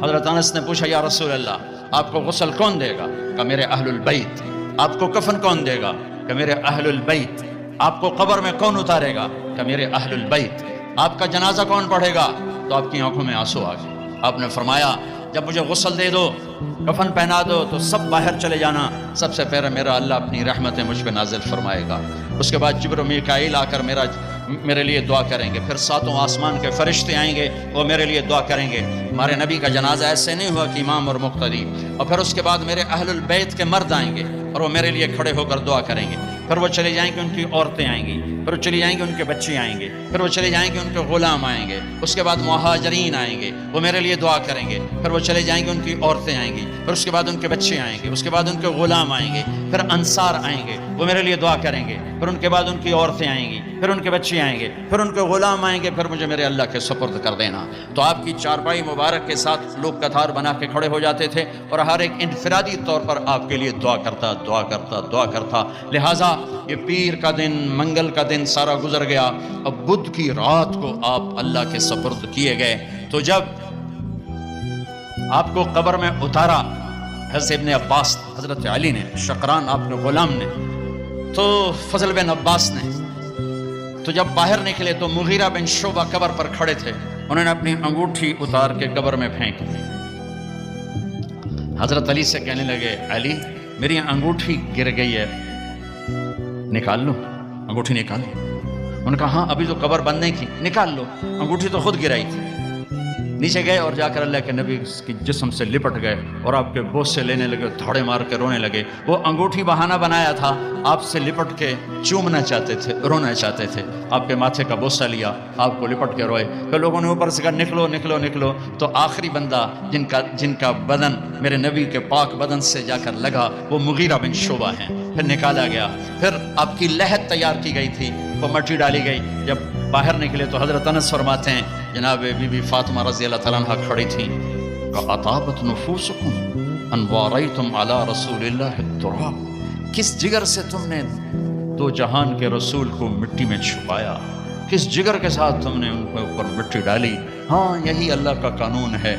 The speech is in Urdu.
حضرت انس نے پوچھا یا رسول اللہ آپ کو غسل کون دے گا؟ کہ میرے اہل البیت۔ آپ کو کفن کون دے گا؟ کہ میرے اہل البیت۔ آپ کو قبر میں کون اتارے گا؟ کہ میرے اہل البیت۔ آپ کا جنازہ کون پڑھے گا؟ تو آپ کی آنکھوں میں آنسو آ گئے۔ آپ نے فرمایا جب مجھے غسل دے دو، کفن پہنا دو تو سب باہر چلے جانا، سب سے پہلے میرا اللہ اپنی رحمتیں مجھ پہ نازل فرمائے گا، اس کے بعد جبر و میکائیل آ کر میرے لیے دعا کریں گے، پھر ساتوں آسمان کے فرشتے آئیں گے وہ میرے لیے دعا کریں گے۔ ہمارے نبی کا جنازہ ایسے نہیں ہوا کہ امام اور مقتدی، اور پھر اس کے بعد میرے اہل البیت کے مرد آئیں گے اور وہ میرے لیے کھڑے ہو کر دعا کریں گے، پھر وہ چلے جائیں گے ان کی عورتیں آئیں گی، پھر وہ چلی جائیں گے ان کے بچے آئیں گے، پھر وہ چلے جائیں گے ان کے غلام آئیں گے، اس کے بعد مہاجرین آئیں گے وہ میرے لیے دعا کریں گے، پھر وہ چلے جائیں گے ان کی عورتیں آئیں گی، پھر اس کے بعد ان کے بچے آئیں گے، اس کے بعد ان کے غلام آئیں گے، پھر انصار آئیں گے وہ میرے لیے دعا کریں گے، پھر ان کے بعد ان کی عورتیں آئیں گی، پھر ان کے بچے آئیں گے، پھر ان کے غلام آئیں گے، پھر مجھے میرے اللہ کے سپرد کر دینا۔ تو آپ کی چارپائی مبارک کے ساتھ لوگ قطار بنا کے کھڑے ہو جاتے تھے اور ہر ایک انفرادی طور پر آپ کے لیے دعا کرتا دعا کرتا دعا کرتا۔ لہٰذا یہ پیر کا دن، منگل کا دن سارا گزر گیا، اب بدھ کی رات کو آپ اللہ کے سپرد کیے گئے۔ تو جب آپ کو قبر میں اتارا حضرت ابن عباس، حضرت علی نے، شقران آپ کے غلام نے، تو فضل بن عباس نے، تو جب باہر نکلے تو مغیرہ بن شعبہ قبر پر کھڑے تھے، انہوں نے اپنی انگوٹھی اتار کے قبر میں پھینک دی۔ حضرت علی سے کہنے لگے علی میری انگوٹھی گر گئی ہے، نکال لو انگوٹھی، نکال لو۔ انہوں نے کہا ہاں ابھی تو قبر بند نہیں کی، نکال لو، انگوٹھی تو خود گرائی تھی۔ نیچے گئے اور جا کر اللہ کے نبی کی جسم سے لپٹ گئے اور آپ کے بوسے لینے لگے، دھوڑے مار کے رونے لگے۔ وہ انگوٹھی بہانہ بنایا تھا، آپ سے لپٹ کے چومنا چاہتے تھے، رونا چاہتے تھے، آپ کے ماتھے کا بوسہ لیا، آپ کو لپٹ کے روئے۔ پھر لوگوں نے اوپر سے کہا نکلو نکلو نکلو، تو آخری بندہ جن کا بدن میرے نبی کے پاک بدن سے جا کر لگا وہ مغیرہ بن شعبہ ہیں۔ پھر نکالا گیا، پھر آپ کی لحد تیار کی گئی تھی، وہ مٹی ڈالی گئی۔ جب باہر نکلے تو حضرت انس فرماتے ہیں جناب بی بی فاطمہ رضی اللہ تعالیٰ عنہ کھڑی تھیں، اطابت نفوسکم ان واریتم علی رسول اللہ التراب، کس جگر سے تم نے دو جہان کے رسول کو مٹی میں چھپایا، کس جگر کے ساتھ تم نے ان کے اوپر مٹی ڈالی۔ ہاں یہی اللہ کا قانون ہے،